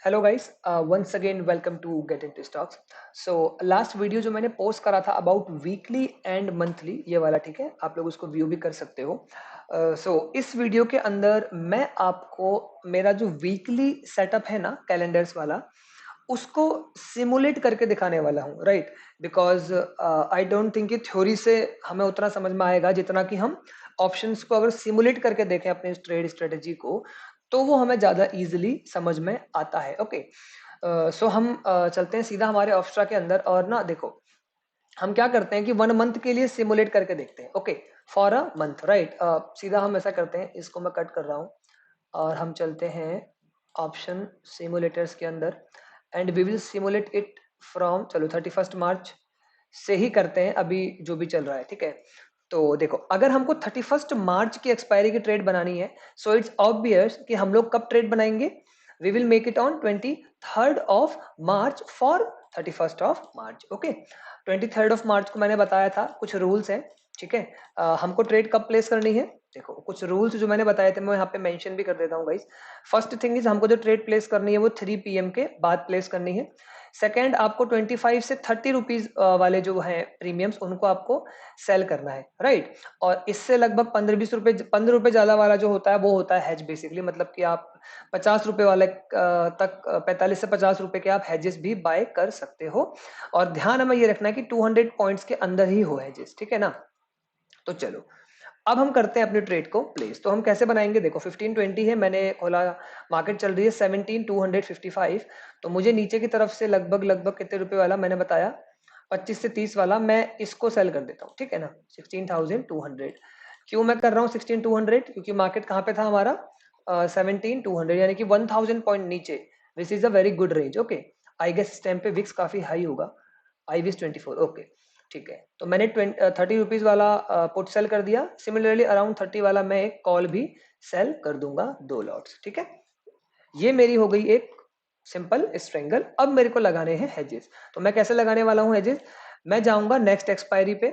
Hello guys, once again welcome to get into stocks. So last video जो मैंने post करा था about weekly and monthly, ये वाला, ठीक है, आप लोग उसको व्यू भी कर सकते हो। सो इस वीडियो के अंदर मैं आपको मेरा जो वीकली सेटअप है ना, कैलेंडर्स वाला, उसको सिमुलेट करके दिखाने वाला हूँ, right. Because I don't think कि थ्योरी से हमें उतना समझ में आएगा जितना कि हम ऑप्शंस को अगर सिमुलेट करके देखें अपने ट्रेड स्ट्रेटेजी को, तो वो हमें ज्यादा इजीली समझ में आता है। ओके, सो हम चलते हैं सीधा हमारे ऑप्स्ट्रा के अंदर। और ना देखो, हम क्या करते हैं कि 1 मंथ के लिए सिमुलेट करके देखते हैं। Okay, for a month, right. सीधा हम ऐसा करते हैं, इसको मैं कट कर रहा हूँ और हम चलते हैं ऑप्शन सिमुलेटर्स के अंदर and we will simulate it from, चलो 31 मार्च से ही करते हैं अभी जो भी चल रहा है, ठीक है। तो देखो, अगर हमको 31 मार्च की एक्सपायरी की ट्रेड बनानी है, सो इट्स ऑब्वियस कि हम लोग कब ट्रेड बनाएंगे। We will make it on 23rd of March for 31st of March। Okay, 23rd of March को मैंने बताया था कुछ रूल्स हैं, ठीक है। हमको ट्रेड कब प्लेस करनी है, देखो कुछ रूल्स जो मैंने बताए थे मैं यहाँ पे मेंशन भी कर देता हूँ गाइस। फर्स्ट थिंग इज, हमको जो ट्रेड प्लेस करनी है वो 3 PM के बाद प्लेस करनी है। सेकंड, आपको 25 से 30 रुपीज वाले जो हैं प्रीमियम्स, उनको आपको सेल करना है, राइट। और इससे लगभग 15-20 रुपए, 15 रुपए ज्यादा वाला जो होता है वो होता है हेज बेसिकली, मतलब कि आप 50 रुपए वाले तक, 45 से 50 रुपए के आप हेजेस भी बाय कर सकते हो। और ध्यान हमें ये रखना है कि 200 पॉइंट्स के अंदर ही हो हेजेस, ठीक है ना। तो चलो, अब हम करते हैं अपने ट्रेड को प्लेस। तो हम कैसे बनाएंगे, देखो 1520 है, मैंने खोला, मार्केट चल रही है 17,255। तो मुझे नीचे की तरफ से लगभग लगभग कितने रुपए वाला मैंने बताया, 25 से 30 वाला, मैं इसको सेल कर देता हूँ, ठीक है ना, 16,200। क्यों मैं कर रहा हूँ 16,200, क्योंकि मार्केट कहाँ पे था हमारा, 17,200, यानी कि 1,000 पॉइंट नीचे। This is a very good range. Okay, I guess इस टाइम पे विक्स काफी हाई होगा, आई विस 24। ओके, ठीक है। तो मैंने 30 रुपीज वाला पुट सेल कर दिया। सिमिलरली अराउंड 30 वाला मैं एक कॉल भी सेल कर दूंगा, 2 लॉट्स, ठीक है। ये मेरी हो गई एक सिंपल स्ट्रेंगल। अब मेरे को लगाने हैं हेजेस। तो मैं कैसे लगाने वाला हूँ हेजेस, मैं जाऊंगा नेक्स्ट एक्सपायरी पे,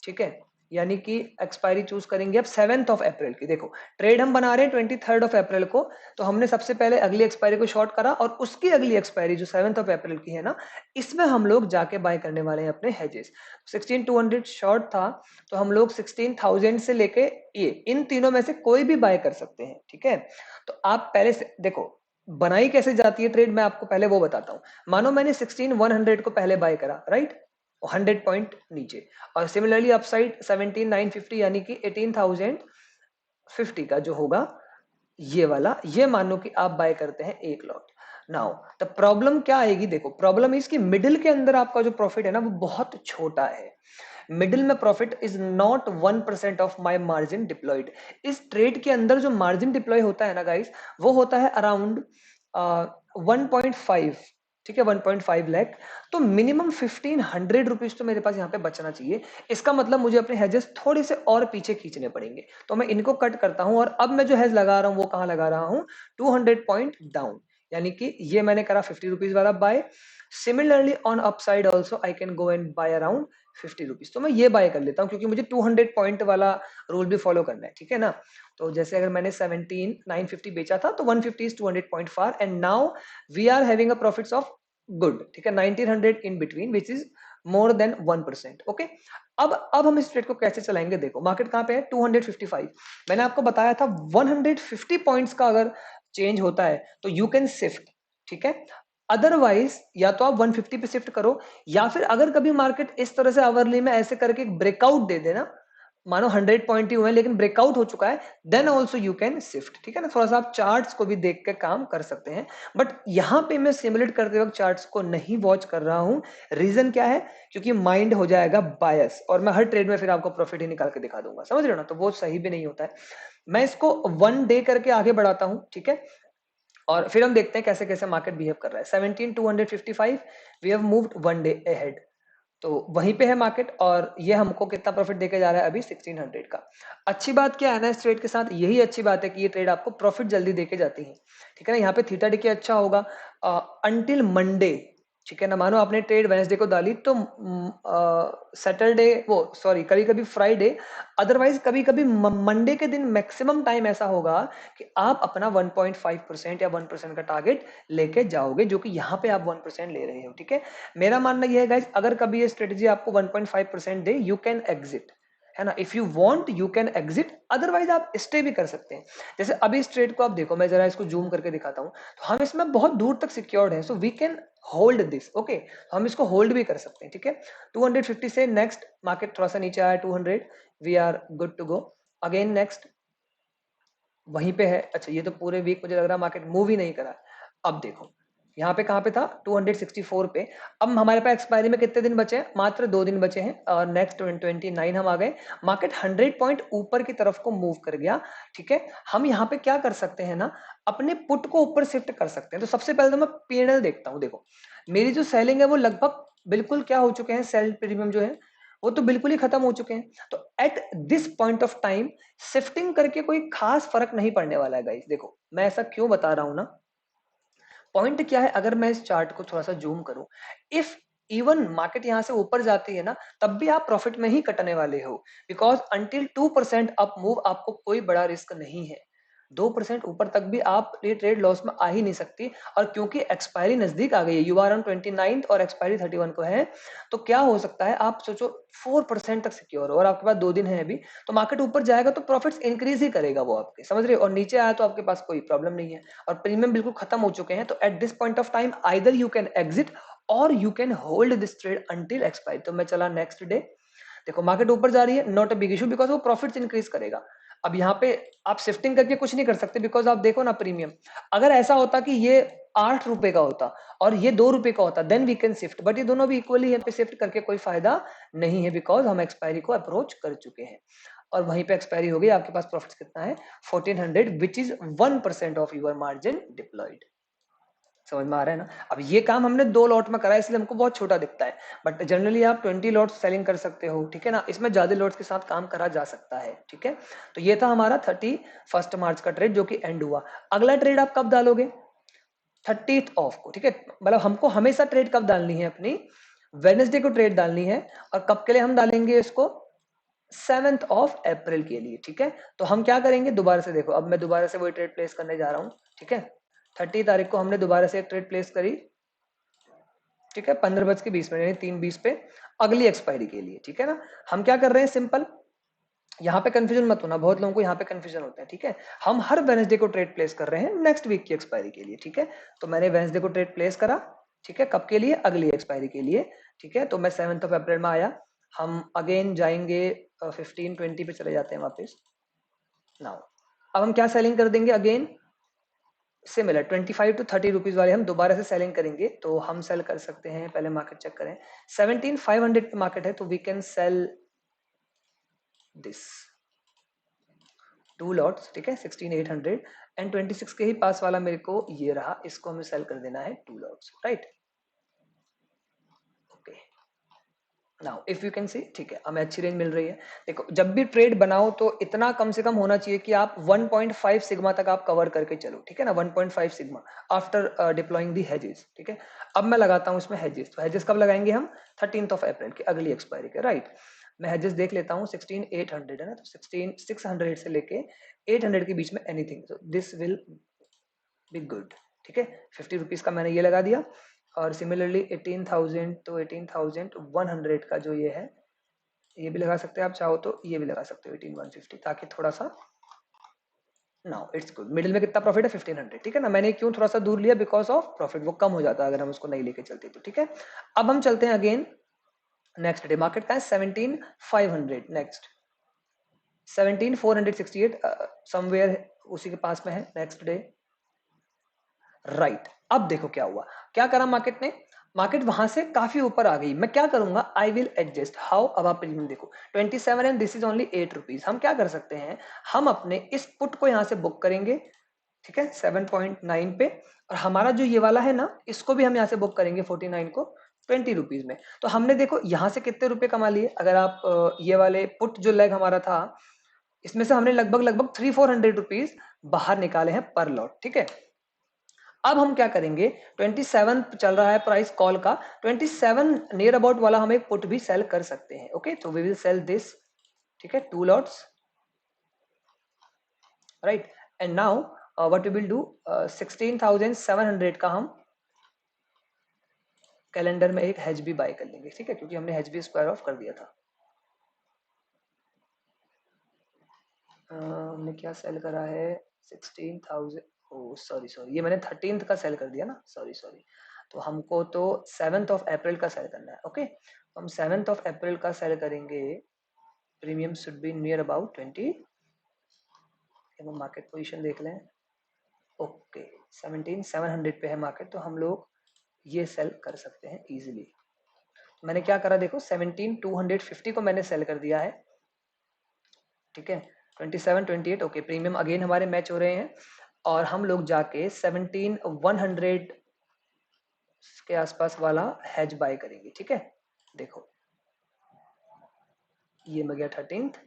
ठीक है। यानी कि एक्सपायरी चूज करेंगे अब 7 अप्रैल की। देखो, ट्रेड हम बना रहे हैं 23rd of April को, तो हमने सबसे पहले अगली एक्सपायरी को शॉर्ट करा और उसकी अगली एक्सपायरी जो 7 April की है ना, इसमें हम लोग जाके बाय करने वाले हैं अपने हेजेस। 16,200 शॉर्ट था, तो हम लोग 16,000 से लेके ये, इन तीनों में से कोई भी बाय कर सकते हैं, ठीक है। तो आप पहले से देखो, बनाई कैसे जाती है ट्रेड, मैं आपको पहले वो बताता हूं। मानो मैंने 16,100 को पहले बाय करा, राइट, 100 पॉइंट नीचे। और सिमिलरली अपसाइड 17,950, यानी कि 18,050 का जो होगा ये वाला, ये मानो कि आप बाय करते हैं एक लॉट। नाउ द प्रॉब्लम क्या आएगी, देखो प्रॉब्लम इसकी मिडिल के अंदर आपका जो प्रॉफिट है ना वो बहुत छोटा है। मिडिल में profit is not 1% of my margin deployed. इस ट्रेड के अंदर जो मार्जिन डिप्लॉय होता है ना गाइस, वो होता है अराउंड 1.5, ठीक है, 1.5 लाख। तो मिनिमम 1,500 रुपीज तो मेरे पास यहाँ पे बचना चाहिए। इसका मतलब मुझे अपने हेजेस थोड़े से और पीछे खींचने पड़ेंगे। तो मैं इनको कट करता हूं और अब मैं जो हेज लगा रहा हूं वो कहां लगा रहा हूं, 200 पॉइंट डाउन। यानी कि ये मैंने करा 50 रुपीज वाला buy. Similarly on upside also I can go and buy around 50 rupees. तो मैं ये बाय कर लेता हूँ क्योंकि मुझे 200 पॉइंट वाला रूल भी फॉलो करना है, ठीक है ना। तो जैसे अगर मैंने 17,950 बेचा था, तो 150 is 200 point far, and now we are having a profits of good, ठीक है, 1900 in between, which is more than 1%। Okay, अब हम इस ट्रेड को कैसे चलाएंगे, देखो मार्केट कहां पे है, 255। मैंने आपको बताया था 150 पॉइंट्स का अगर चेंज होता है तो यू कैन शिफ्ट, ठीक है। अदरवाइज या तो आप 150 पे शिफ्ट करो, या फिर अगर कभी मार्केट इस तरह से आवरली में ऐसे करके एक ब्रेकआउट दे देना, मानो 100 पॉइंट ही हुए लेकिन ब्रेकआउट हो चुका है, then also you can shift, ठीक है ना। थोड़ा सा आप चार्ट्स को भी देख के काम कर सकते हैं, बट यहां पे मैं सिमुलेट करते वक्त चार्ट्स को नहीं वॉच कर रहा हूं। रीजन क्या है, क्योंकि माइंड हो जाएगा बायस और मैं हर ट्रेड में फिर आपको प्रॉफिट ही निकाल के दिखा दूंगा, समझ रहे हो ना, तो वो सही भी नहीं होता है। मैं इसको 1 डे करके आगे बढ़ाता हूं, ठीक है। और फिर हम देखते हैं कैसे कैसे मार्केट बिहेव कर रहा है। 17,255, we have moved 1 day ahead, तो वहीं पे है मार्केट और ये हमको कितना प्रॉफिट देके जा रहा है अभी, 1600 का। अच्छी बात क्या है ना इस ट्रेड के साथ, यही अच्छी बात है कि ये ट्रेड आपको प्रॉफिट जल्दी देके जाती है, ठीक है ना। यहाँ पे थीटा डिके अच्छा होगा अंटिल मंडे, ठीक है ना। मानो आपने ट्रेड वेडनेसडे को डाली तो सैटरडे वो सॉरी कभी कभी फ्राइडे, अदरवाइज कभी कभी मंडे के दिन मैक्सिमम टाइम ऐसा होगा कि आप अपना 1.5% या 1% का टारगेट लेके जाओगे, जो कि यहाँ पे आप 1% ले रहे हो। ठीक है, मेरा मानना यह है गाइस, अगर कभी ये स्ट्रेटेजी आपको 1.5% दे, यू कैन एग्जिट, है ना। If you want you can exit, otherwise आप स्टे भी कर सकते हैं। जैसे अभी इस ट्रेड को आप देखो, मैं जरा इसको जूम करके दिखाता हूँ, तो हम इसमें बहुत दूर तक सिक्योर्ड है, so we can hold this. Okay, हम इसको होल्ड भी कर सकते हैं। ठीक है, 250 से नेक्स्ट मार्केट थोड़ा सा नीचे आया 200, we are good to go. Again next वहीं पे है। अच्छा, ये तो पूरे वीक मुझे लग रहा है मार्केट मूव ही नहीं करा। अब देखो यहाँ पे कहाँ पे था, 264 पे। अब हमारे पास एक्सपायरी में कितने दिन बचे हैं, मात्र 2 दिन बचे हैं, और नेक्स्ट 29 हम आ गए। मार्केट 100 पॉइंट ऊपर की तरफ को मूव कर गया। ठीक है, हम यहाँ पे क्या कर सकते हैं ना, अपने पुट को ऊपर शिफ्ट कर सकते हैं। तो सबसे पहले तो मैं पीएनएल देखता हूँ। देखो मेरी जो सेलिंग है वो लगभग बिल्कुल क्या हो चुके हैं, सेल प्रीमियम जो है वो तो बिल्कुल ही खत्म हो चुके हैं। तो at this point of time shifting करके कोई खास फर्क नहीं पड़ने वाला है गाइस। देखो मैं ऐसा क्यों बता रहा हूं ना, पॉइंट क्या है, अगर मैं इस चार्ट को थोड़ा सा जूम करूं, इफ इवन मार्केट यहां से ऊपर जाती है ना, तब भी आप प्रॉफिट में ही कटने वाले हो, बिकॉज अंटिल 2% अप मूव आपको कोई बड़ा रिस्क नहीं है। 2% ऊपर तक भी आप ये ट्रेड लॉस में आ ही नहीं सकती। और क्योंकि एक्सपायरी नजदीक आ गई है, यू आर ऑन 29 और एक्सपायरी 31 को है, तो क्या हो सकता है, आप सोचो 4% तक सिक्योर हो और आपके पास 2 दिन है अभी, तो मार्केट ऊपर जाएगा तो प्रॉफिट्स इंक्रीज ही करेगा वो आपके, समझ रहे हो, और नीचे आया तो आपके पास कोई प्रॉब्लम नहीं है और प्रीमियम बिल्कुल खत्म हो चुके हैं। तो at this point of time either you can exit और you can hold this trade until expiry. तो मैं चला नेक्स्ट डे, देखो मार्केट ऊपर जा रही है, not a big issue, because वो प्रॉफिट्स इंक्रीज करेगा। अब यहाँ पे आप शिफ्टिंग करके कुछ नहीं कर सकते, बिकॉज आप देखो ना प्रीमियम, अगर ऐसा होता कि ये 8 रुपए का होता और ये 2 रुपए का होता, then we can shift, but ये दोनों भी इक्वली है, पे शिफ्ट करके कोई फायदा नहीं है, बिकॉज हम एक्सपायरी को अप्रोच कर चुके हैं और वहीं पे एक्सपायरी हो गई। आपके पास प्रॉफिट कितना है, 1400, which is 1% of your margin deployed. समझ में आ रहा है ना। अब ये काम हमने 2 लॉट में करा है, इसलिए हमको बहुत छोटा दिखता है, बट जनरली आप 20 लॉट्स सेलिंग कर सकते हो। ठीक है ना, इसमें ज्यादा लॉट्स के साथ काम करा जा सकता है। ठीक है, तो ये था हमारा 31 मार्च का ट्रेड जो कि एंड हुआ। अगला ट्रेड आप कब डालोगे, 30th ऑफ को। ठीक है, मतलब हमको हमेशा ट्रेड कब डालनी है, अपनी वेडनेसडे को ट्रेड डालनी है, और कब के लिए हम डालेंगे इसको, 7th ऑफ अप्रैल के लिए। ठीक है, तो हम क्या करेंगे, दोबारा से देखो, अब मैं दोबारा से वही ट्रेड प्लेस करने जा रहा हूँ। ठीक है, 30 तारीख को हमने दोबारा से एक ट्रेड प्लेस करी। ठीक है, 15:20 यानी 3:20 पे अगली एक्सपायरी के लिए। ठीक है ना, हम क्या कर रहे हैं, सिंपल, यहाँ पे कंफ्यूजन मत होना, बहुत लोगों को यहाँ पे कंफ्यूजन होता है। ठीक है, हम हर वेडनेसडे को ट्रेड प्लेस कर रहे हैं नेक्स्ट वीक की एक्सपायरी के लिए। ठीक है, तो मैंने वेडनेसडे को ट्रेड प्लेस करा। ठीक है, कब के लिए, अगली एक्सपायरी के लिए। ठीक है, तो मैं 7th ऑफ अप्रैल में आया। हम अगेन जाएंगे 15-20 पे चले जाते हैं वापस। नाउ अब हम क्या सेलिंग कर देंगे, अगेन सिमिलर 25 to 30 रुपीज वाले हम दोबारा से सेलिंग करेंगे। तो हम सेल कर सकते हैं, पहले मार्केट चेक करें, 17,500 पे मार्केट है, तो we can sell this 2 lots. ठीक है, 16,800 एंड 26 के ही पास वाला मेरे को ये रहा, इसको हमें सेल कर देना है 2 lots, right. Okay, now if you can see, ठीक है, हमें अच्छी रेंज मिल रही है। देखो जब भी ट्रेड बनाओ तो इतना कम से कम होना चाहिए कि आप 1.5 सिग्मा तक आप कवर करके चलो। ठीक है ना, 1.5 सिग्मा आफ्टर डिप्लॉइंग दी हेजेस। ठीक है, अब मैं लगाता हूं इसमें हेजेस। तो हेजेस कब लगाएंगे हम, 13th ऑफ अप्रैल की अगली एक्सपायरी के, राइट। मैं हेजेस देख लेता हूँ, 16,800 है ना, तो 16,600 से लेके 800 के बीच में एनीथिंग, तो दिस विल बी गुड। ठीक है, 50 रुपीज का मैंने ये लगा दिया, और सिमिलरली 18,000 तो 18,100 का जो ये है, ये भी लगा सकते हैं आप चाहो तो, ये भी लगा सकते हो 18,150, ताकि थोड़ा सा, नाउ इट्स गुड। मिडिल में कितना प्रॉफिट है, 1500। ठीक है ना, मैंने क्यों थोड़ा सा दूर लिया, बिकॉज ऑफ प्रॉफिट वो कम हो जाता अगर हम उसको नहीं लेके चलते तो। ठीक है, अब हम चलते हैं अगेन नेक्स्ट डे, मार्केट का है 17,500, नेक्स्ट 17,468 समवेयर उसी के पास में है नेक्स्ट डे, राइट। अब देखो क्या हुआ, क्या करा मार्केट ने, मार्केट वहां से काफी ऊपर आ गई। मैं क्या करूंगा, आई विल एडजस्ट हाउ। अब आप प्रीमियम देखो 27 and this is only 8 rupees. हम क्या कर सकते हैं, हम अपने इस पुट को यहां से बुक करेंगे। ठीक है, 7.9 पे, और हमारा जो ये वाला है ना, इसको भी हम यहाँ से बुक करेंगे 49 को 20 रुपीज में। तो हमने देखो यहाँ से कितने रुपए कमा लिए, अगर आप ये वाले पुट जो लेग हमारा था, इसमें से हमने लगभग लगभग 300-400 रुपीज बाहर निकाले हैं पर लॉट। ठीक है, अब हम क्या करेंगे, 27 चल रहा है प्राइस कॉल का, 27 नियर अबाउट वाला हम एक पुट भी सेल कर सकते हैं। ओके, तो वी विल सेल दिस, ठीक है, 2 lots, right. And now what we will do, 16,700 का हम कैलेंडर में एक हेज भी बाय कर लेंगे, ठीक है, क्योंकि हमने हेज भी स्क्वायर ऑफ कर दिया था। हमने क्या सेल करा है, 16,000, ओ सॉरी सॉरी, ये मैंने 13th का सेल कर दिया ना, सॉरी सॉरी। तो हमको तो 7th ऑफ अप्रैल का सेल करना है। ओके, तो हम 7th ऑफ अप्रैल का सेल करेंगे, premium should be near about 20, हम मार्केट पोजीशन देख लें। ओके, 17,700 पे है मार्केट, तो हम लोग ये सेल कर सकते हैं इजीली। मैंने क्या करा देखो, 17,250 को मैंने सेल कर दिया है, ठीक है, 27, 28, ओके, प्रीमियम अगेन हमारे मैच हो रहे हैं, और हम लोग जाके 17,100 के आसपास वाला हेज बाय करेंगे, ठीक है। देखो ये मिल गया 13th,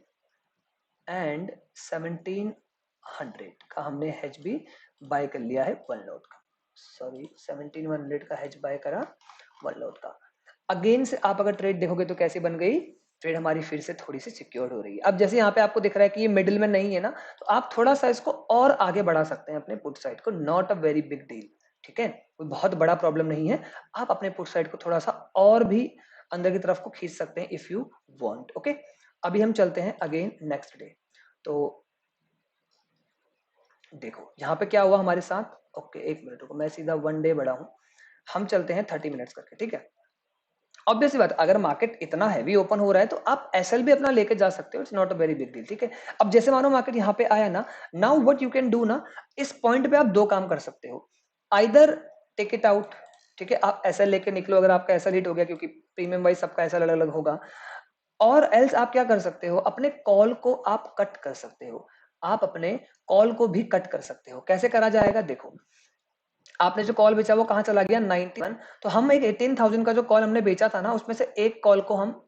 एंड 1700 का हमने हेज भी बाय कर लिया है 1 लॉट का, सॉरी 17,100 का हेज बाय करा 1 लॉट का। अगेन से आप अगर ट्रेड देखोगे तो कैसी बन गई, ट्रेड हमारी फिर से थोड़ी सी सिक्योर्ड हो रही है। अब जैसे यहाँ पे आपको दिख रहा है कि ये मिडिल में नहीं है ना, तो आप थोड़ा सा इसको और आगे बढ़ा सकते हैं अपने पुट साइड को, not a very big deal, ठीक है, कोई बहुत बड़ा प्रॉब्लम नहीं है। आप अपने पुट साइड को थोड़ा सा और भी अंदर की तरफ को खींच सकते हैं इफ यू वांट। ओके, अभी हम चलते हैं अगेन नेक्स्ट डे। तो देखो यहाँ पे क्या हुआ हमारे साथ, ओके एक मिनट रुको, मैं सीधा 1 डे बढ़ा हूँ, हम चलते हैं 30 मिनट्स करके, ठीक है। ऑब्वियस बात, अगर मार्केट इतना हैवी ओपन हो रहा है तो आप एसएल भी अपना लेके जा सकते हो, it's not a very big deal, ठीक है। अब जैसे मानो मार्केट यहाँ पे आया ना, now what you can do ना, इस पॉइंट पे आप 2 काम कर सकते हो, आइदर टेक इट आउट, ठीक है, आप एसएल लेके निकलो अगर आपका एसएल हिट हो गया, क्योंकि प्रीमियम वाइज सबका एसएल अलग अलग होगा, और एल्स आप क्या कर सकते हो, अपने कॉल को आप कट कर सकते हो, आप अपने कॉल को भी कट कर सकते हो। कैसे करा जाएगा, देखो आपने जो कॉल बेचा वो कहाँ चला गया, 91, तो हम एक 18,000 का जो कॉल हमने बेचा था ना, उसमें से एक कॉल को हम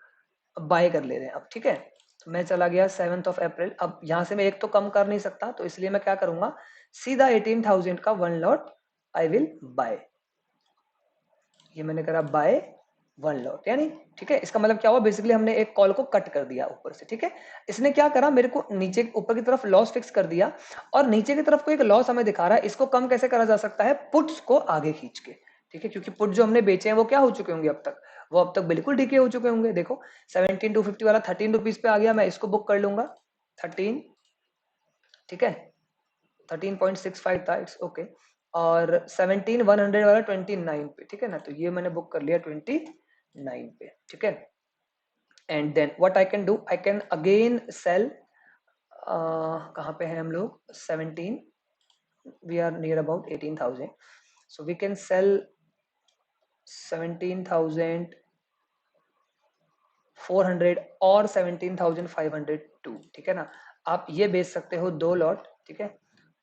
बाय कर ले रहे हैं अब, ठीक है। तो मैं चला गया 7th ऑफ अप्रैल, अब यहाँ से मैं एक तो कम कर नहीं सकता, तो इसलिए मैं क्या करूंगा, सीधा 18,000 का 1 लॉट आई विल बाय, ये मैंने करा बाय 1 लॉट, यानी ठीक है, इसका मतलब क्या हुआ, बेसिकली हमने एक कॉल को कट कर दिया ऊपर से, ठीक है। इसने क्या करा, मेरे को नीचे ऊपर की तरफ लॉस फिक्स कर दिया, और नीचे की तरफ को एक लॉस हमें दिखा रहा है, इसको कम कैसे करा जा सकता है, पुट्स को आगे खींच के, ठीक है, क्योंकि पुट जो हमने बेचे हैं वो क्या हो चुके होंगे अब तक, वो अब तक बिल्कुल डीके हो चुके होंगे। देखो 17,250 वाला 13 रुपीज पे आ गया, मैं इसको बुक कर लूंगा 13, ठीक है, 13.65 था, इट्स ओके, और 17,100 वाला 29 पे, ठीक है ना, तो ये मैंने बुक कर लिया 29 पे, ठीक है। And then what I can do, I can again sell, कहाँ पे हैं हम लोग, 17, we are near about 18,000, so we can sell 17,400 और 17,502, ठीक है ना। आप ये बेच सकते हो 2 लॉट, ठीक है,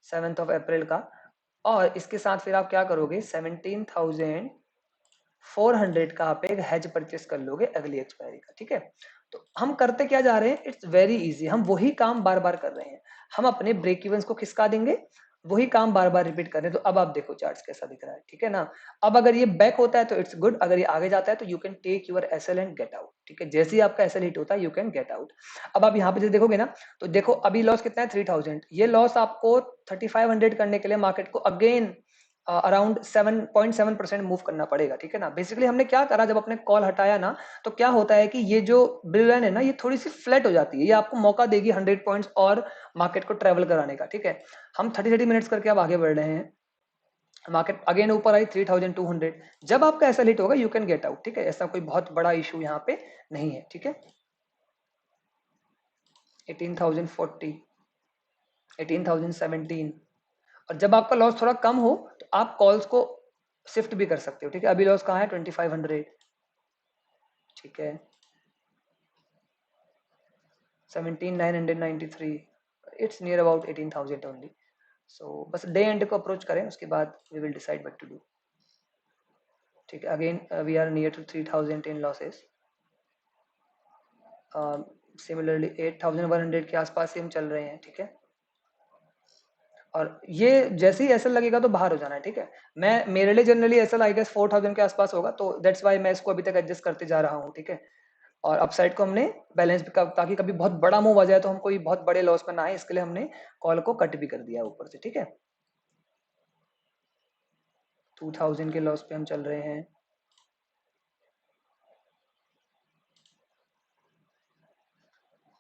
7th ऑफ अप्रैल का, और इसके साथ फिर आप क्या करोगे, 17,400 का आप एक हेज परचेस कर लोगे अगली एक्सपायरी का, ठीक है। तो हम करते क्या जा रहे हैं, इट्स वेरी इजी, हम वही काम बार बार कर रहे हैं, हम अपने ब्रेक इवंस को खिसका देंगे, वही काम बार बार रिपीट कर रहे हैं। तो अब आप देखो चार्ट्स कैसा दिख रहा है, ठीक है ना। अब अगर ये बैक होता है तो इट्स गुड, अगर ये आगे जाता है तो you can take your SL and get out, ठीक है, जैसे ही आपका एसएल हिट होता है यू कैन गेट आउट। अब आप यहाँ पे जो देखोगे ना, तो देखो अभी लॉस कितना है, 3,000, ये लॉस आपको 3,500 करने के लिए मार्केट को अगेन अराउंड 7.7% मूव करना पड़ेगा, ठीक है ना। बेसिकली हमने क्या करा, जब अपने कॉल हटाया ना, तो क्या होता है कि ये जो बिल लाइन है ना, ये थोड़ी सी फ्लैट हो जाती है, ये आपको मौका देगी 100 पॉइंट्स और मार्केट को ट्रेवल कराने का, ठीक है। हम 30 मिनट्स करके अब आगे बढ़ रहे हैं, मार्केट अगेन ऊपर आई 3,200, जब आपका ऐसा हिट होगा यू कैन गेट आउट, ठीक है, ऐसा कोई बहुत बड़ा इशू यहाँ पे नहीं है, ठीक है। 18,040, 18,017, और जब आपका लॉस थोड़ा कम हो तो आप कॉल्स को शिफ्ट भी कर सकते हो, ठीक है। अभी लॉस कहाँ है, 2,500, ठीक है, 17,993, it's near about 18,000 only. So बस डे एंड को अप्रोच करें, उसके बाद we will decide what to do, ठीक है। Again we are near to 3,000 in losses, similarly 8,100 के आसपास ही हम चल रहे हैं, ठीक है। और ये जैसे ही एसएल लगेगा तो बाहर हो जाना है, ठीक है। मैं मेरे लिए जनरली एसएल आई गेस 4000 के आसपास होगा, तो दैट्स वाई मैं इसको अभी तक एडजस्ट करते जा रहा हूँ, ठीक है। और अपसाइड को हमने बैलेंस ताकि कभी बहुत बड़ा मूव आ जाए तो हम कोई बहुत बड़े लॉस में ना आए, इसके लिए हमने कॉल को कट भी कर दिया ऊपर से, ठीक है। 2000 के लॉस पे हम चल रहे हैं।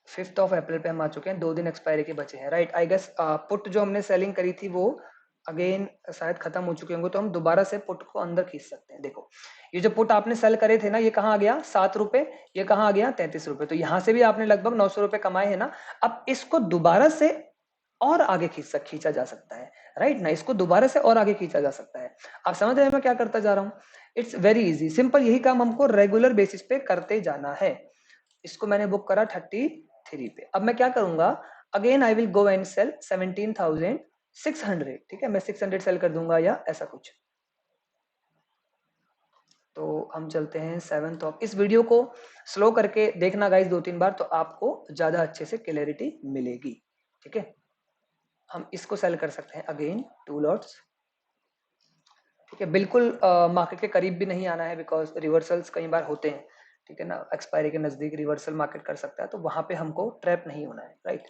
5 अप्रैल पे हम आ चुके हैं, 2 दिन एक्सपायरी के बचे हैं, राइट। आई गेस पुट जो हमने सेलिंग करी थी वो अगेन शायद खत्म हो चुके होंगे, तो हम दोबारा से पुट को अंदर खींच सकते हैं। देखो ये जो पुट आपने सेल करे थे ना, ये कहाँ आ गया 7 रुपए, ये कहाँ आ गया 33 रुपए, तो यहाँ से भी आपने लगभग 900 रुपए कमाए हैं ना। अब इसको दोबारा से और आगे खींचा जा सकता है, राइट ना, इसको दोबारा से और आगे खींचा जा सकता है। आप समझ रहे हैं मैं क्या करता जा रहा हूँ? इट्स वेरी इजी, सिंपल, यही काम हमको रेगुलर बेसिस पे करते जाना है। इसको मैंने बुक करा 33 पे। अब मैं क्या करूंगा, again I will go and sell 17,600, ठीक है। मैं 600 सेल कर दूंगा या ऐसा कुछ। तो हम चलते हैं 7th ऑफ। इस वीडियो को स्लो करके देखना गाइस 2-3 बार, तो आपको ज्यादा अच्छे से क्लैरिटी मिलेगी, ठीक है। हम इसको सेल कर सकते हैं अगेन 2 लॉट्स, ठीक है। बिल्कुल मार्केट के करीब भी नहीं आना है, बिकॉज रिवर्सल्स कई बार होते हैं, ठीक है ना। एक्सपायरी के नजदीक रिवर्सल मार्केट कर सकता है, तो वहां पे हमको ट्रैप नहीं होना है, राइट।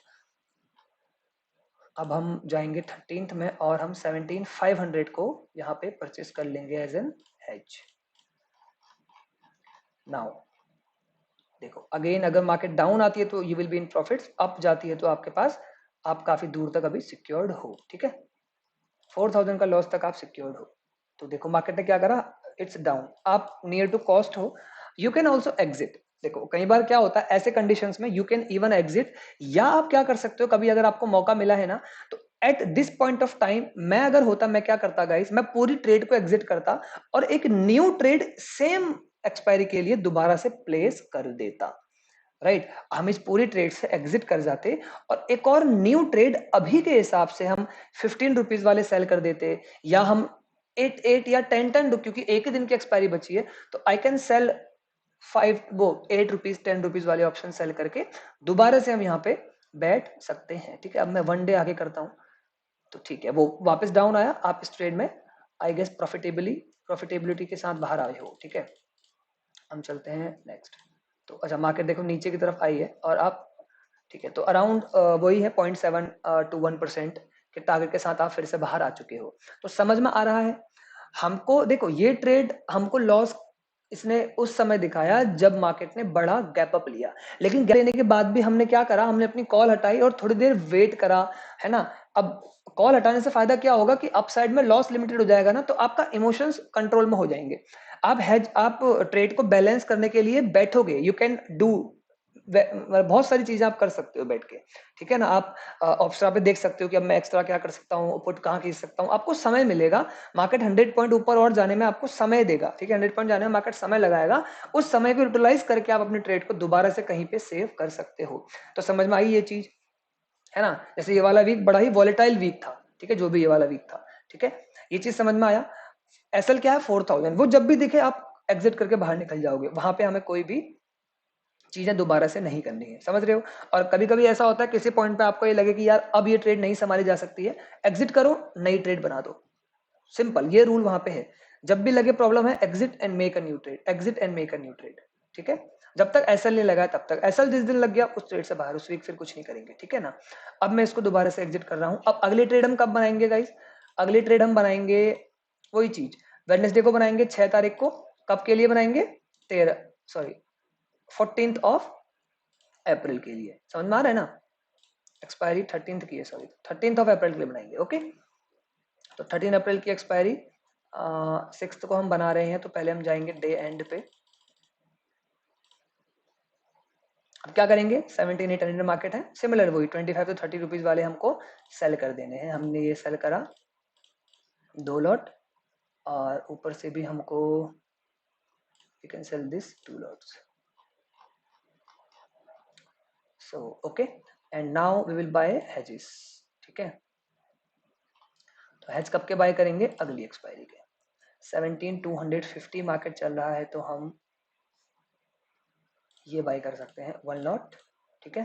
अब हम जाएंगे 13th में और हम 17,500 को यहाँ पे परचेस कर लेंगे एज एन हेज। नाउ देखो अगेन, अगर मार्केट डाउन आती है तो you will be in profits, up जाती है तो आपके पास आप काफी दूर तक अभी सिक्योर्ड हो, ठीक है। 4000 का लॉस तक आप सिक्योर्ड हो। तो देखो मार्केट ने क्या करा, इट्स डाउन, आप नियर टू कॉस्ट हो, यू कैन ऑल्सो एग्जिट। देखो कई बार क्या होता है ऐसे कंडीशंस में, यू कैन इवन एग्जिट, या आप क्या कर सकते हो, कभी अगर आपको मौका मिला है ना, तो at this point of time मैं अगर होता, मैं क्या करता गाइस, मैं पूरी ट्रेड को एग्जिट करता और एक न्यू ट्रेड सेम एक्सपायरी के लिए दोबारा से प्लेस कर देता, राइट। हम इस पूरी ट्रेड से एग्जिट कर जाते और एक और न्यू ट्रेड अभी के हिसाब से हम 15 रुपीज वाले सेल कर देते, या हम 8 या 10 क्योंकि एक ही दिन की एक्सपायरी बची है, तो आई कैन सेल 5 वो 8 रुपीज 10 रुपीज वाले ऑप्शन सेल करके दोबारा से हम यहाँ पे बैठ सकते हैं, ठीक है। अब मैं 1 डे आगे करता हूँ, तो ठीक है, वो वापस डाउन आया, आप इस ट्रेड में आई गेस प्रॉफिटेबिलिटी के साथ बाहर आए हो, ठीक है। हम चलते हैं नेक्स्ट। तो अच्छा मार्केट देखो नीचे की तरफ आई है और आप, ठीक है, तो अराउंड वही है 0.7 to 1% के टारगेट के साथ आप फिर से बाहर आ चुके हो। तो समझ में आ रहा है हमको। देखो ये ट्रेड हमको लॉस इसने उस समय दिखाया जब मार्केट ने बड़ा गैप अप लिया, लेकिन गैप लेने के बाद भी हमने क्या करा, हमने अपनी कॉल हटाई और थोड़ी देर वेट करा, है ना। अब कॉल हटाने से फायदा क्या होगा कि अपसाइड में लॉस लिमिटेड हो जाएगा ना, तो आपका इमोशंस कंट्रोल में हो जाएंगे। आप ट्रेड को बैलेंस करने के लिए बैठोगे, यू कैन डू बहुत सारी चीजें आप कर सकते हो बैठ के, ठीक है ना। आप ऑप्शन पे देख सकते हो कि अब मैं एक्स्ट्रा क्या कर सकता हूँ, पुट कहाँ खींच सकता हूँ, आपको समय मिलेगा। मार्केट 100 पॉइंट ऊपर और जाने में आपको समय देगा, ठीक है। 100 पॉइंट जाने में मार्केट समय लगाएगा, उस समय को यूटिलाइज करके आप अपने ट्रेड को दोबारा से कहीं पे सेव कर सकते हो। तो समझ में आई ये चीज, है ना। जैसे ये वाला वीक बड़ा ही वॉलेटाइल वीक था, ठीक है, जो भी ये वाला वीक था, ठीक है, ये चीज समझ में आया। एसएल क्या है 4000, वो जब भी दिखे आप एग्जिट करके बाहर निकल जाओगे, वहां पे हमें कोई भी चीजें दोबारा से नहीं करनी है, समझ रहे हो। और कभी कभी ऐसा होता है किसी पॉइंट पे आपको ये लगे कि यार अब ये ट्रेड नहीं संभाली जा सकती है, एग्जिट करो, नई ट्रेड बना दो, सिंपल, ये रूल वहां पे है। जब भी लगे प्रॉब्लम है, exit and make a new trade, exit and make a new trade, ठीक है। जब तक एसएल नहीं लगा तब तक, एसएल जिस दिन लग गया उस ट्रेड से बाहर, उस वीक फिर कुछ नहीं करेंगे, ठीक है ना। अब मैं इसको दोबारा से एग्जिट कर रहा हूं। अब अगली ट्रेड हम कब बनाएंगे गाइस, अगली ट्रेड हम बनाएंगे वही चीज, वेडनेसडे को बनाएंगे 6 तारीख को। कब के लिए बनाएंगे, 13 सॉरी 14 अप्रैल के लिए, समझ में आ रहा है ना। एक्सपायरी 13 की है, सॉरी 13 अप्रैल के लिए बनाएंगे, ओके। तो 13 अप्रैल की एक्सपायरी 6 को हम बना रहे हैं, तो पहले हम जाएंगे डे एंड पे। अब क्या करेंगे, 17,800 मार्केट है, सिमिलर वही 25 to 30 रुपीज वाले हमको सेल कर देने हैं। हमने ये सेल करा 2 लॉट, और ऊपर से भी हमको you can sell this 2 lots, so okay. And now we will buy hedges, ठीक है। तो हेज कब के बाय करेंगे, अगली एक्सपायरी के। 17,250 मार्केट चल रहा है, तो हम ये बाय कर सकते हैं 1 लॉट, ठीक है।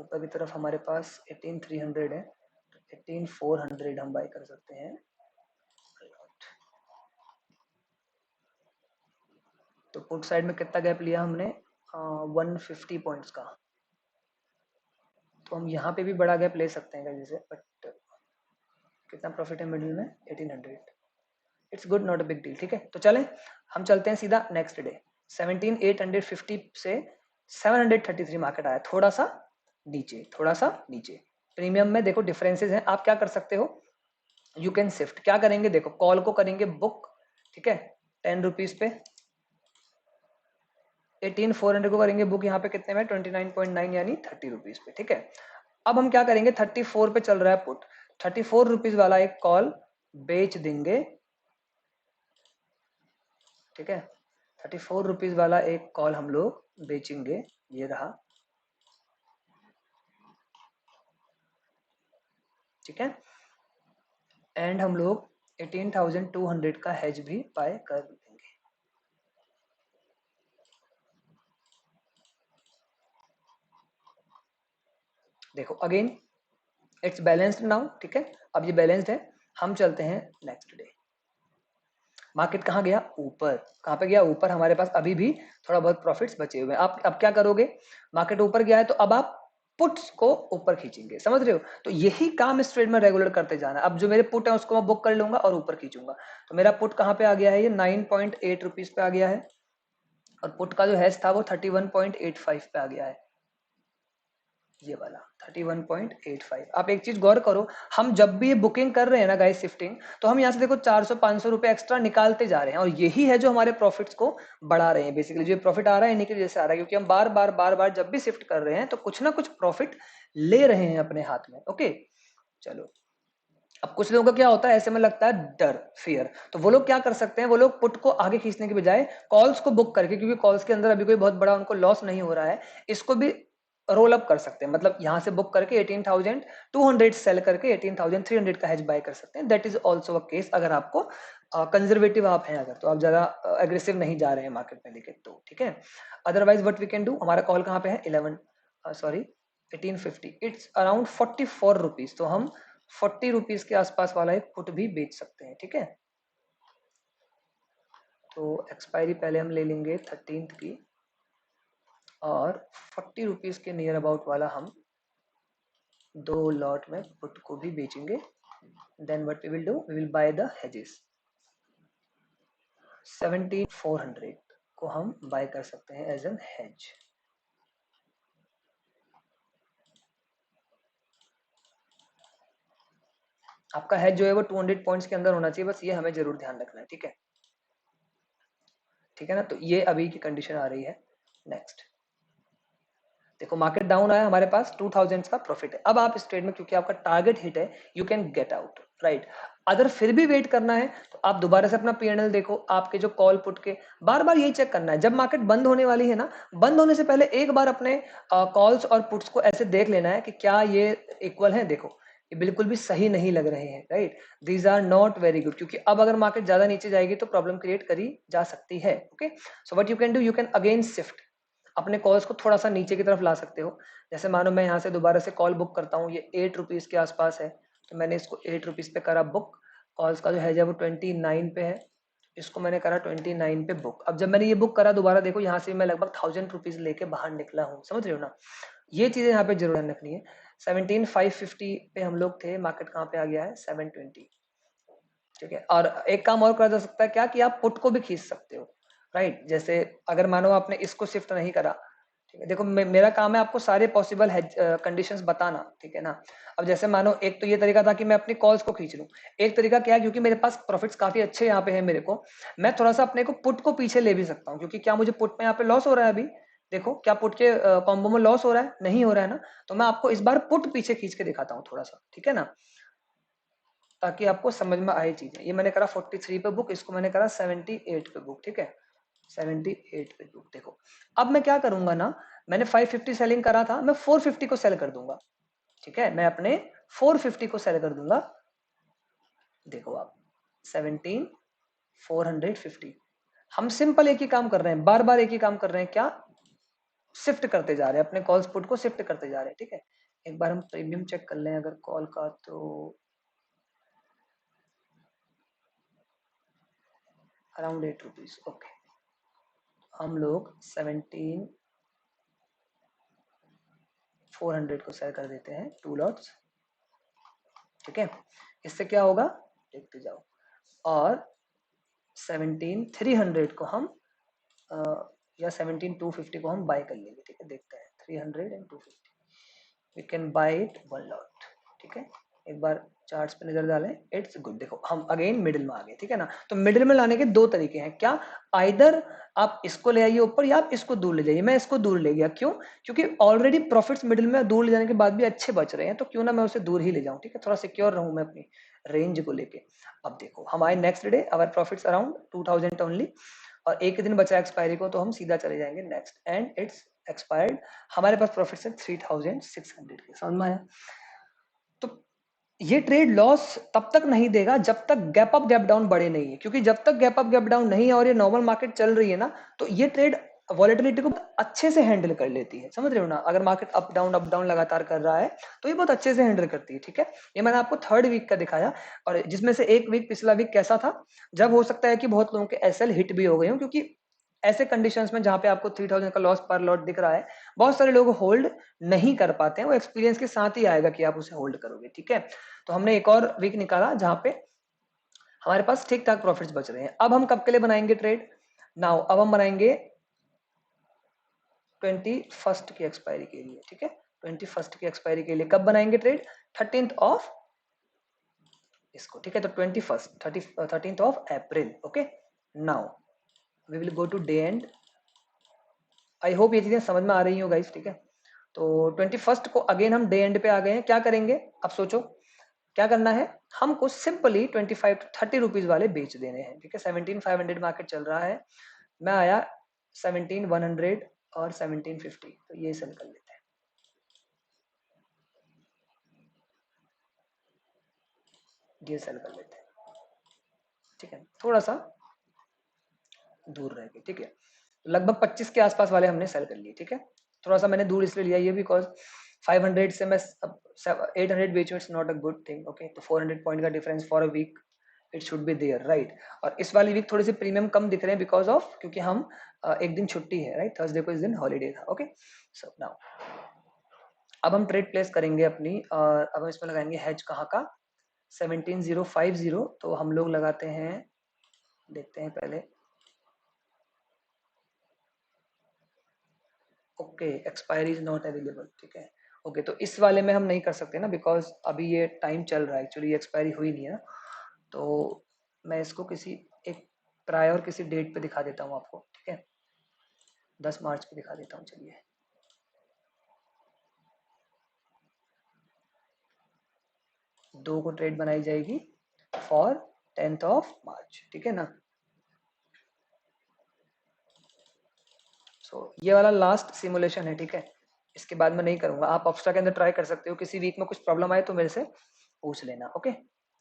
ऊपर की तरफ हमारे पास 18,300 है, 18,400 हम बाय कर सकते हैं। तो पुट साइड में कितना गैप लिया हमने 150 पॉइंट्स का, तो हम यहाँ पे भी बड़ा गैप ले सकते हैं जैसे, बट कितना प्रॉफिट है मिडिल में 1800। It's good, not a big deal. ठीक है, तो चलें हम चलते हैं सीधा नेक्स्ट डे। 17,850 से 733 मार्केट आया, थोड़ा सा नीचे, थोड़ा सा नीचे। प्रीमियम में देखो डिफरेंसेस हैं, आप क्या कर सकते हो, यू कैन शिफ्ट। क्या करेंगे, देखो कॉल को करेंगे बुक, ठीक है 10 रुपीज पे, 18,400 को करेंगे बुक यहाँ पे कितने में 29.9 यानी 30 रुपीज पे। ठीक है, अब हम क्या करेंगे, 34 पे चल रहा है पुट, 34 रुपीज वाला एक कॉल बेच देंगे। ठीक है, 34 रुपीज वाला एक कॉल हम लोग बेचेंगे, ये रहा। ठीक है, एंड हम लोग 18,200 का हेज भी बाय कर लेंगे। देखो अगेन इट्स बैलेंस्ड नाउ। ठीक है, अब ये बैलेंस्ड है। हम चलते हैं नेक्स्ट डे। मार्केट कहाँ गया, ऊपर। कहाँ पे गया, ऊपर। हमारे पास अभी भी थोड़ा बहुत प्रॉफिट्स बचे हुए हैं। आप अब क्या करोगे, मार्केट ऊपर गया है तो अब आप पुट्स को ऊपर खींचेंगे, समझ रहे हो। तो यही काम इस ट्रेड में रेगुलर करते जाना। अब जो मेरे पुट है उसको मैं बुक कर लूंगा और ऊपर खींचूंगा। तो मेरा पुट कहाँ पे आ गया है, ये 9.8 रुपीज पे आ गया है, और पुट का जो हैश था वो 31.85 पे आ गया है, ये वाला 31.85। आप एक चीज गौर करो, हम जब भी बुकिंग कर रहे हैं ना गाइस शिफ्टिंग, तो हम यहाँ से देखो 400-500 रुपए एक्स्ट्रा निकालते जा रहे हैं, और यही है जो हमारे प्रॉफिट्स को बढ़ा रहे हैं। बेसिकली जो प्रॉफिट आ रहा है इन्हीं की वजह से आ रहा है, क्योंकि हम बार बार जब भी शिफ्ट कर रहे हैं तो कुछ ना कुछ प्रॉफिट ले रहे हैं अपने हाथ में। ओके चलो, अब कुछ लोगों का क्या होता है, ऐसे में लगता है डर, फियर, तो वो लोग क्या कर सकते हैं, वो लोग पुट को आगे खींचने के बजाय कॉल्स को बुक करके, क्योंकि कॉल्स के अंदर अभी कोई बहुत बड़ा उनको लॉस नहीं हो रहा है, इसको भी रोल अप कर सकते हैं। मतलब यहां से बुक करके 18,200 सेल करके 18,300 का हेज बाय कर सकते हैं। That is also a case, अगर आपको कंजर्वेटिव आप हैं, अगर तो आप ज्यादा एग्रेसिव नहीं जा रहे हैं मार्केट में लेके, तो ठीक है। Otherwise what we can do, हमारा कॉल कहाँ पे है 1850, इट्स अराउंड 44 रुपीज, तो हम 40 रुपीज के आसपास वाला एक पुट भी बेच सकते हैं। ठीक है, तो एक्सपायरी पहले हम ले लेंगे 13th की, और 40 रुपीज के नियर अबाउट वाला हम 2 लॉट में पुट को भी बेचेंगे। Then what we will do, we will buy the hedges. 17,400 को हम बाय कर सकते हैं एज एन हेज। आपका हेज जो है वो 200 पॉइंट्स के अंदर होना चाहिए, बस ये हमें जरूर ध्यान रखना है। ठीक है, ठीक है ना, तो ये अभी की कंडीशन आ रही है। नेक्स्ट देखो, मार्केट डाउन आया, हमारे पास 2000 का प्रॉफिट है। अब आप इस ट्रेड में, क्योंकि आपका टारगेट हिट है, you can get out, right. अगर फिर भी वेट करना है तो आप दोबारा से अपना पीएनएल देखो, आपके जो कॉल पुट के बार बार यही चेक करना है, जब मार्केट बंद होने वाली है ना, बंद होने से पहले एक बार अपने कॉल्स और पुट्स को ऐसे देख लेना है कि क्या ये इक्वल है। देखो ये बिल्कुल भी सही नहीं लग रहे हैं, right, these are not very good, क्योंकि अब अगर मार्केट ज्यादा नीचे जाएगी तो प्रॉब्लम क्रिएट करी जा सकती है। Okay, so what you can do, you can again shift, अपने कॉल्स को थोड़ा सा नीचे की तरफ ला सकते हो। जैसे मानो मैं यहाँ से दोबारा से कॉल बुक करता हूँ, ये 8 रुपीज के आसपास है, तो मैंने इसको 8 रुपीज पे करा बुक। कॉल्स का जो है वो 29 पे है, इसको मैंने करा 29 पे बुक। अब जब मैंने ये बुक करा, दोबारा देखो यहाँ से मैं लगभग 1000 रुपीज लेके बाहर निकला हूँ, समझ रहे हो ना। ये चीजें यहाँ पे जरूर ध्यान रखनी है। 17,550 पे हम लोग थे, मार्केट कहाँ पे आ गया है 720। ठीक है, और एक काम और करा जा सकता है क्या, कि आप पुट को भी खींच सकते हो, राइट। जैसे अगर मानो आपने इसको शिफ्ट नहीं करा, ठीक है, देखो मेरा काम है आपको सारे पॉसिबल कंडीशंस बताना, ठीक है ना। अब जैसे मानो एक तो ये तरीका था कि मैं अपनी कॉल्स को खींच लूं, एक तरीका क्या है, क्योंकि मेरे पास प्रॉफिट्स काफी अच्छे यहाँ पे है मेरे को, मैं थोड़ा सा अपने को पुट को पीछे ले भी सकता हूँ, क्योंकि क्या मुझे पुट में यहाँ पे लॉस हो रहा है अभी, देखो क्या पुट के कॉम्बो में लॉस हो रहा है, नहीं हो रहा है ना। तो मैं आपको इस बार पुट पीछे खींच के दिखाता हूँ थोड़ा सा, ठीक है ना, ताकि आपको समझ में आए चीजें। ये मैंने करा 43 पे बुक, इसको मैंने करा 78 पे बुक, ठीक है 78 पे बुक। देखो अब मैं क्या करूंगा ना, मैंने 550 सेलिंग करा था, मैं 450 को सेल कर दूंगा, ठीक है, मैं अपने 450 को सेल कर दूंगा। देखो आप 17,450, हम सिंपल एक ही काम कर रहे हैं, बार बार एक ही काम कर रहे हैं, क्या शिफ्ट करते जा रहे हैं, अपने कॉल्स पुट को शिफ्ट करते जा रहे हैं, ठीक है। एक बार हम प्रीमियम चेक कर लें अगर कॉल का, तो अराउंड 8 रुपीज। ओके, हम लोग 17,400 को सेल कर देते हैं 2 लॉट्स। ठीक है, इससे क्या होगा देखते जाओ। और 17,300 को हम या 17,250 को हम बाय कर लेंगे। ठीक है, देखते हैं 300 and 250 we can buy it 1 lot. ठीक है, एक बार चार्ट्स पे नजर डालें, इट्स गुड। देखो हम अगेन मिडिल में आ गए। ठीक है ना, तो मिडिल में लाने के दो तरीके हैं। क्या, आइदर आप इसको ले आइए ऊपर या आप इसको दूर ले जाइए। मैं इसको दूर ले गया, क्यों? क्योंकि ऑलरेडी प्रॉफिट्स मिडिल में दूर ले जाने के बाद भी अच्छे बच रहे हैं, तो क्यों ना मैं उसे दूर ही ले जाऊं। ठीक है, थोड़ा सिक्योर रहूं मैं अपनी रेंज को लेके। अब देखो हमारे नेक्स्ट डे अवर प्रॉफिट्स अराउंड 2000 ओनली, और एक दिन बचा एक्सपायरी को, तो हम सीधा चले जाएंगे नेक्स्ट, एंड इट्स एक्सपायर्ड। हमारे पास प्रॉफिट है 3600 के। समझ में आया? तो ये ट्रेड लॉस तब तक नहीं देगा जब तक गैप अप गैप डाउन बड़े नहीं है, क्योंकि जब तक गैप अप गैप डाउन नहीं है और ये नॉर्मल मार्केट चल रही है ना, तो ये ट्रेड वॉलेटिलिटी को अच्छे से हैंडल कर लेती है। समझ रहे हो ना? अगर मार्केट अप डाउन लगातार कर रहा है तो ये बहुत अच्छे से हैंडल करती है। ठीक है, ये मैंने आपको थर्ड वीक का दिखाया, और जिसमें से एक वीक पिछला वीक कैसा था, जब हो सकता है कि बहुत लोगों के एसएल हिट भी हो गए हों, क्योंकि ऐसे कंडीशंस में जहां पे आपको 3000 का लॉस पर लॉट दिख रहा है, बहुत सारे लोग होल्ड नहीं कर पाते हैं। वो एक्सपीरियंस के साथ ही आएगा कि आप उसे होल्ड करोगे। ठीक है, तो हमने एक और वीक निकाला जहां पे हमारे पास ठीक ठाक प्रॉफिट्स बच रहे हैं। अब हम कब के लिए बनाएंगे ट्रेड? नाउ अब हम बनाएंगे 21st की एक्सपायरी के लिए। ठीक है, 21st की एक्सपायरी के लिए कब बनाएंगे ट्रेड? 13th ऑफ इसको। ठीक है, तो 13th of April. Okay, now we will go to day end. I hope ये चीजें समझ में आ रही हो गाइस। ठीक है, तो 21st को अगेन हम डे एंड पे आ गए हैं। क्या करेंगे अब सोचो, क्या करना है? हमको सिंपली 25 to 30 रुपीज वाले बेच देने हैं। ठीक है, 17,500 मार्केट चल रहा है, मैं आया 17,100 और 1750, तो ये सेल कर लेते हैं। ये सेल कर लेते हैं। ठीक है, थोड़ा सा दूर रह के। ठीक है, लगभग 25 के आसपास वाले हमने सेल कर लिए। ठीक है, थोड़ा सा मैंने दूर इसलिए लिया ये बिकॉज 500 से मैं 800 बेचूं, it's not a good thing. Okay, तो 400 पॉइंट का difference for a week, it should be there, right. और इस वाली वीक थोड़े से प्रीमियम कम दिख रहे हैं बिकॉज ऑफ, क्योंकि हम एक दिन छुट्टी है, राइट, थर्सडे को इस दिन हॉलीडे था। ओके, सो नाउ अब हम ट्रेड प्लेस करेंगे अपनी, और अब हम इसमें लगाएंगे हैज कहाँ का? 17,050। तो हम लोग लगाते हैं, देखते हैं पहले। Okay, expiry is not available. ठीक है, ओके, तो इस वाले में हम नहीं कर सकते ना, बिकॉज अभी ये टाइम चल रहा है, एक्चुअली एक्सपायरी हुई नहीं है ना। तो मैं इसको किसी एक प्रायर किसी डेट पे दिखा देता हूँ आपको। ठीक है, 10 मार्च पे दिखा देता हूँ। चलिए, 2 को ट्रेड बनाई जाएगी फॉर 10th ऑफ मार्च। ठीक है ना, सो ये वाला लास्ट सिमुलेशन है। ठीक है, इसके बाद मैं नहीं करूंगा। आप ऑप्स्ट्रा के अंदर ट्राई कर सकते हो, किसी वीक में कुछ प्रॉब्लम आए तो मेरे से पूछ लेना। ओके,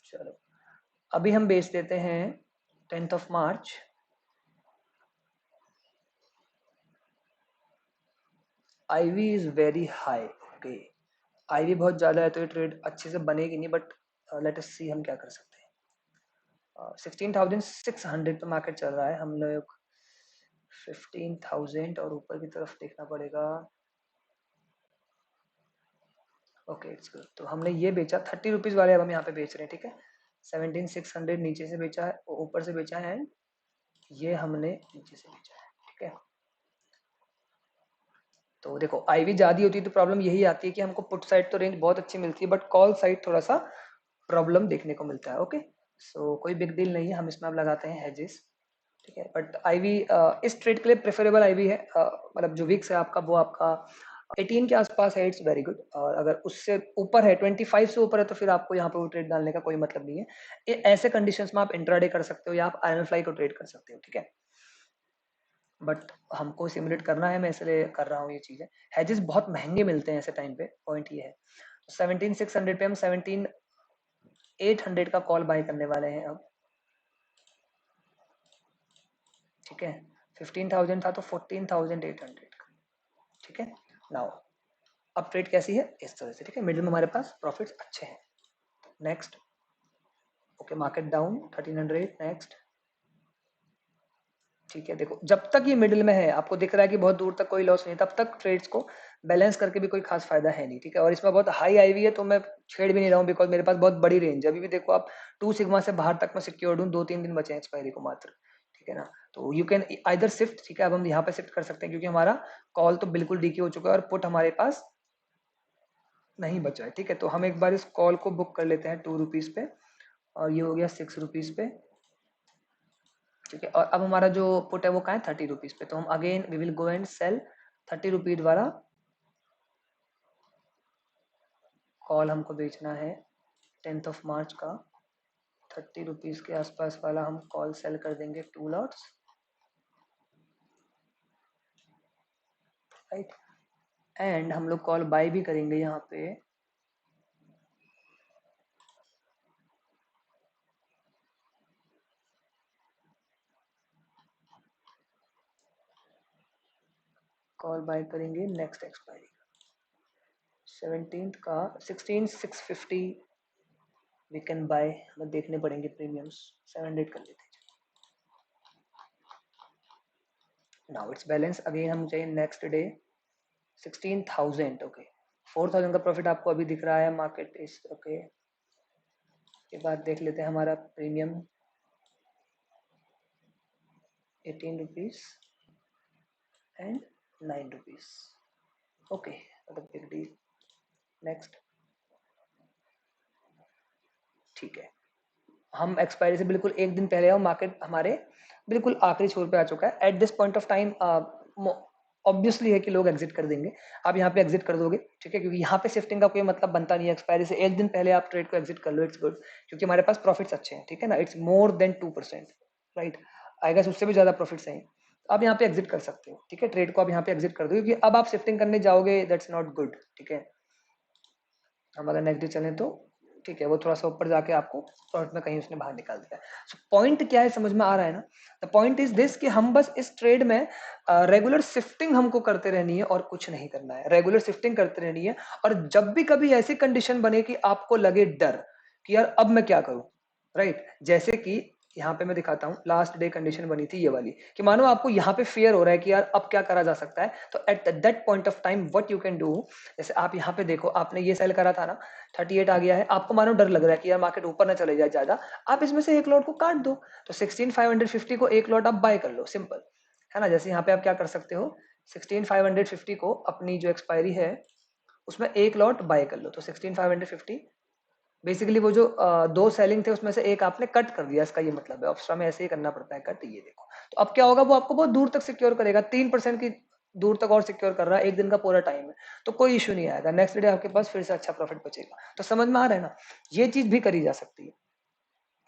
चलो अभी हम बेच देते हैं 10th of March. IV is very high. Okay, IV बहुत ज्यादा है, तो ये ट्रेड अच्छे से बनेगी नहीं, बट लेट अस सी हम क्या कर सकते हैं। 16,600 पे मार्केट चल रहा है, हम लोग 15,000 और ऊपर की तरफ देखना पड़ेगा। Okay, it's good. तो हमने ये बेचा 30 रुपीज वाले, अब हम यहाँ पे बेच रहे हैं। ठीक है, 17,600 नीचे से बेचा है, ऊपर से बेचा है, एंड ये हमने नीचे से बेचा है। ठीक है, तो देखो आईवी ज्यादा होती है तो प्रॉब्लम यही आती है कि हमको पुट साइड तो रेंज बहुत अच्छी मिलती है, बट कॉल साइड थोड़ा सा प्रॉब्लम देखने को मिलता है। ओके, सो कोई बिग डील नहीं है, हम इसमें अब लगाते हैं हेजेस। ठीक है, बट आईवी इस ट्रेड के लिए प्रेफरेबल आईवी है, मतलब जो वीक्स है आपका, वो आपका 18 के आसपास है, इट्स वेरी गुड। और अगर उससे ऊपर है, 25 से ऊपर है, तो फिर आपको यहाँ पे वो ट्रेड डालने का कोई मतलब नहीं है। ऐसे कंडीशंस में आप इंट्राडे कर सकते हो या आप आयरन फ्लाई को ट्रेड कर सकते हो। ठीक है, बट हमको सिमुलेट करना है, मैं इसलिए कर रहा हूँ ये चीजें। हेजेस बहुत महंगे मिलते हैं ऐसे टाइम पे, पॉइंट ये है। 17,600 पे हम 17,800 का कॉल बाय करने वाले हैं अब। ठीक है, 15,000 था तो 14,800 का। ठीक है, नाउ अब ट्रेड कैसी है, इस तरह से, ठीक है, मिडिल में हमारे पास प्रॉफिट्स अच्छे हैं। Next, okay, market down 1300, next, ठीक है। देखो जब तक ये मिडिल में है, आपको दिख रहा है कि बहुत दूर तक कोई लॉस नहीं, तब तक ट्रेड्स को बैलेंस करके भी कोई खास फायदा है नहीं, ठीक है। और इसमें बहुत हाई आई हुई है तो मैं छेड़ भी नहीं रहा हूँ, बिकॉज मेरे पास बहुत बड़ी रेंज है। अभी भी देखो आप 2 सिग्मा से बाहर तक मैं सिक्योर्ड हूँ, 2-3 दिन बचे हैं एक्सपायरी को मात्र, ठीक है ना। तो यू कैन आइदर शिफ्ट, ठीक है। अब हम यहाँ पे शिफ्ट कर सकते हैं क्योंकि हमारा कॉल तो बिल्कुल डीके हो चुका है और पुट हमारे पास नहीं बचा है, ठीक है। तो हम एक बार इस कॉल को बुक कर लेते हैं 2 रुपीज पे, और ये हो गया 6 रुपीज पे, ठीक है। और अब हमारा जो पुट है वो कहाँ है, 30 रुपीज पे। तो हम अगेन we will go and sell 30 rupees वाला कॉल हमको बेचना है 10th ऑफ मार्च का। 30 रुपीज के आसपास वाला हम कॉल सेल कर देंगे 2 लॉट्स, राइट। एंड हम लोग कॉल बाय भी करेंगे यहाँ पे, कॉल बाय करेंगे नेक्स्ट एक्सपायरी 17th का 16,650 वी कैन बाय। हमें देखने पड़ेंगे प्रीमियम्स, 700 कर लेते हैं। नाउ इट्स बैलेंस अगेन, हम चाहिए नेक्स्ट डे 16,000, ओके। 4,000 का प्रॉफिट आपको अभी दिख रहा है, मार्केट इस ओके। के बाद देख लेते हैं हमारा premium 18 rupees and 9 rupees, okay, big deal. Next, ठीक है। हम एक्सपायरी से बिल्कुल एक दिन पहले और मार्केट हमारे बिल्कुल आखिरी छोर पे आ चुका है। Eight this point of time obviously है कि लोग एग्जिट कर देंगे। आप यहाँ पे एग्जिट कर दोगे, ठीक है, क्योंकि यहाँ पे शिफ्टिंग का कोई मतलब बनता नहीं है। एक्सपायरी से एक दिन पहले आप ट्रेड को एग्जिट कर लो, इट्स गुड, क्योंकि हमारे पास प्रॉफिट्स अच्छे हैं, ठीक है ना। It's more than 2%, right. I guess उससे भी ज्यादा प्रॉफिट्स हैं। आप यहाँ पे एग्जिट कर सकते हो, ठीक है। ट्रेड को आप यहाँ पे एग्जिट कर दो, क्योंकि अब आप शिफ्टिंग करने जाओगे, दैट्स नॉट गुड, ठीक है। हम अगर नेक्स्ट डे चलें तो ठीक है, वो थोड़ा सा ऊपर जाके आपको प्रॉफिट में कहीं उसने बाहर निकाल दिया। सो पॉइंट क्या है, समझ में आ रहा है ना। द पॉइंट इज दिस कि हम बस इस ट्रेड में रेगुलर शिफ्टिंग हमको करते रहनी है और कुछ नहीं करना है। रेगुलर शिफ्टिंग करते रहनी है, और जब भी कभी ऐसी कंडीशन बने कि आपको लगे डर कि यार अब मैं क्या करूं, राइट। जैसे कि यहाँ पे मैं दिखाता हूँ, लास्ट डे कंडीशन बनी थी ये वाली, कि मानो आपको यहाँ पे फेयर हो रहा है कि यार अब क्या करा जा सकता है, तो at that point of time what you can do, जैसे आप यहाँ पे देखो, आपने ये सेल करा था ना, 38 आ गया है, आपको मानो डर लग रहा है कि यार मार्केट ऊपर ना चले जाए ज्यादा, आप इसमें से एक लॉट को काट दो, तो 16,550 को एक लॉट आप बाय कर लो, सिंपल है ना। जैसे यहाँ पे आप क्या कर सकते हो, 16,550 को अपनी जो एक्सपायरी है उसमें एक लॉट बाय कर लो, तो 16,550 बेसिकली वो जो दो सेलिंग थे उसमें से एक आपने कट कर दिया, इसका ये मतलब है। ऑप्शन में ऐसे ही करना पड़ता है कट, ये देखो। तो अब क्या होगा, वो आपको बहुत दूर तक सिक्योर करेगा, 3% की दूर तक और सिक्योर कर रहा है, एक दिन का पूरा टाइम है, तो कोई इशू नहीं आएगा। नेक्स्ट डे आपके पास फिर से अच्छा प्रॉफिट बचेगा। तो समझ में आ रहा है ना, ये चीज भी करी जा सकती है,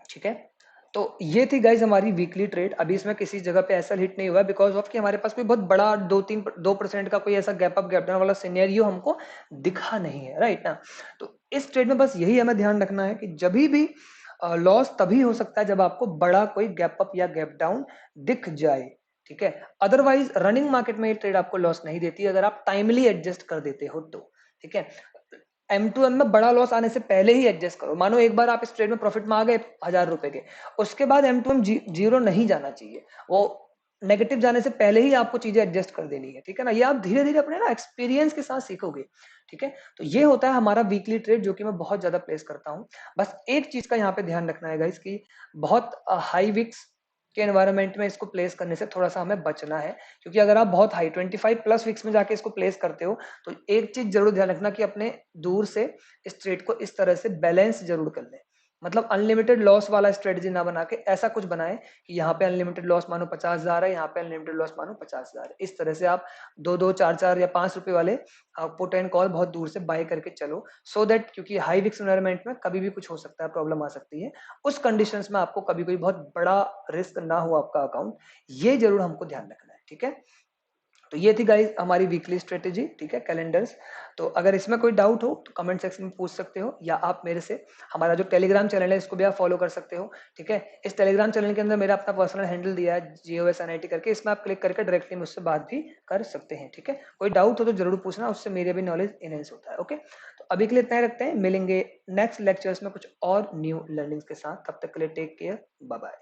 ठीक है। तो ये थी गाइज हमारी वीकली ट्रेड। अभी इसमें किसी जगह पे ऐसा हिट नहीं हुआ, बिकॉज ऑफ कि हमारे पास कोई बहुत बड़ा 2% का कोई ऐसा गैप अप गैप डाउन वाला सिनेरियो हमको दिखा नहीं है, राइट ना। तो इस ट्रेड में बस यही हमें ध्यान रखना है कि जब भी लॉस तभी हो सकता है जब आपको बड़ा कोई गैप अप या गैप डाउन दिख जाए, ठीक है। अदरवाइज रनिंग मार्केट में ये ट्रेड आपको लॉस नहीं देती अगर आप टाइमली एडजस्ट कर देते हो तो, ठीक है। M2M में बड़ा लॉस आने से पहले ही एडजस्ट करो। मानो एक बार आप इस ट्रेड में प्रॉफिट में आ गए 1,000 रुपए के, उसके बाद M2M जीरो नहीं जाना चाहिए, वो नेगेटिव जाने से पहले ही आपको चीजें एडजस्ट कर देनी है, ठीक है ना। ये आप धीरे धीरे अपने ना एक्सपीरियंस के साथ सीखोगे, ठीक है। तो ये होता है हमारा वीकली ट्रेड, जो कि मैं बहुत ज्यादा प्लेस करता हूँ। बस एक चीज का यहाँ पे ध्यान रखना है गाइस कि बहुत हाई विक्स के एनवायरनमेंट में इसको प्लेस करने से थोड़ा सा हमें बचना है, क्योंकि अगर आप बहुत हाई 25 प्लस विक्स में जाके इसको प्लेस करते हो, तो एक चीज जरूर ध्यान रखना कि अपने दूर से इस ट्रेड को इस तरह से बैलेंस जरूर कर लें। मतलब अनलिमिटेड लॉस वाला स्ट्रेटजी ना बना के ऐसा कुछ बनाए कि यहाँ पे अनलिमिटेड लॉस मानो 50,000 है, यहाँ पे अनलिमिटेड लॉस मानो 50,000 है। इस तरह से आप 2-2, 4-4 या 5 रुपए वाले पुट एंड कॉल बहुत दूर से बाय करके चलो, सो दैट, क्योंकि हाई विक्स एनवायरनमेंट में कभी भी कुछ हो सकता है, प्रॉब्लम आ सकती है। उस कंडीशंस में आपको कभी कोई बहुत बड़ा रिस्क ना हो आपका अकाउंट, ये जरूर हमको ध्यान रखना है, ठीक है। तो ये थी गाइस हमारी वीकली स्ट्रेटेजी, ठीक है, कैलेंडर्स। तो अगर इसमें कोई डाउट हो तो कमेंट सेक्शन में पूछ सकते हो, या आप मेरे से हमारा जो टेलीग्राम चैनल है इसको भी आप फॉलो कर सकते हो, ठीक है। इस टेलीग्राम चैनल के अंदर मेरा अपना पर्सनल हैंडल दिया है GOSNIT करके, इसमें आप क्लिक करके डायरेक्टली मुझसे बात भी कर सकते हैं, ठीक है। कोई डाउट हो तो जरूर पूछना, उससे मेरे भी नॉलेज इनहेंस होता है। ओके, तो अभी के लिए इतना ही रखते हैं, मिलेंगे नेक्स्ट लेक्चर्स में कुछ और न्यू लर्निंग्स के साथ। तब तक के लिए टेक केयर, बाय बाय।